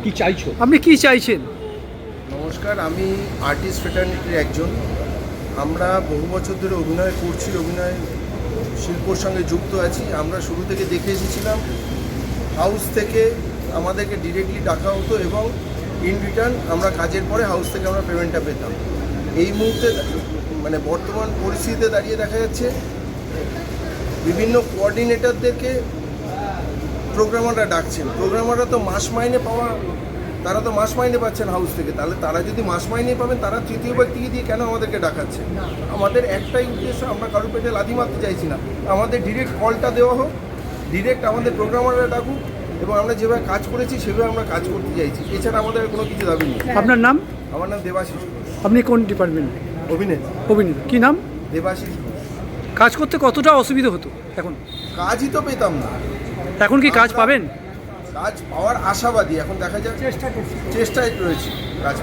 কি চাইছো? আপনি কি চাইছেন? নমস্কার, আমি আর্টিস্ট ফ্রেটার্নিটির একজন। আমরা বহু বছর ধরে অভিনয় করছি, অভিনয় শিল্পর সঙ্গে যুক্ত আছি। আমরা শুরু থেকে দেখে এসেছিলাম হাউস থেকে আমাদেরকে ডিরেক্টলি ডাকা হতো এবং ইন রিটার্ন আমরা কাজের পরে হাউস থেকে আমরা পেমেন্টটা পেতাম। এই মুহূর্তে মানে বর্তমান পরিস্থিতিতে দাঁড়িয়ে দেখা যাচ্ছে বিভিন্ন কোঅর্ডিনেটরদেরকে প্রোগ্রামাররা ডাকছেন। প্রোগ্রামাররা তো মাস মাইনে পাওয়া, তারা তো মাস মাইনে পাচ্ছেন হাউস থেকে, তাহলে তারা যদি মাস মাইনে পাবেন তারা তৃতীয় ব্যক্তিকে দিয়ে কেন আমাদেরকে ডাকাচ্ছে? আমাদের একটাই উদ্দেশ্য, আমরা কারোর পেটে লাথি মারতে চাইছি না। আমাদের ডিরেক্ট কলটা দেওয়া হোক, ডিরেক্ট আমাদের প্রোগ্রামাররা ডাকুক এবং আমরা যেভাবে কাজ করেছি সেভাবে আমরা কাজ করতে চাইছি। এছাড়া আমাদের কোনো কিছু দাবি নেই। আপনার নাম? আমার নাম দেবাশিস, আপনি কোন ডিপার্টমেন্ট? অভিনেতা। অভিনেতা। কি নাম? দেবাশিস। কাজ করতে কতটা অসুবিধা হতো এখন? কাজই তো পেতাম না। এখন কি কাজ পাবেন? কাজ পাওয়ার আশাবাদী, এখন দেখা যাক, চেষ্টায় রয়েছে কাজ।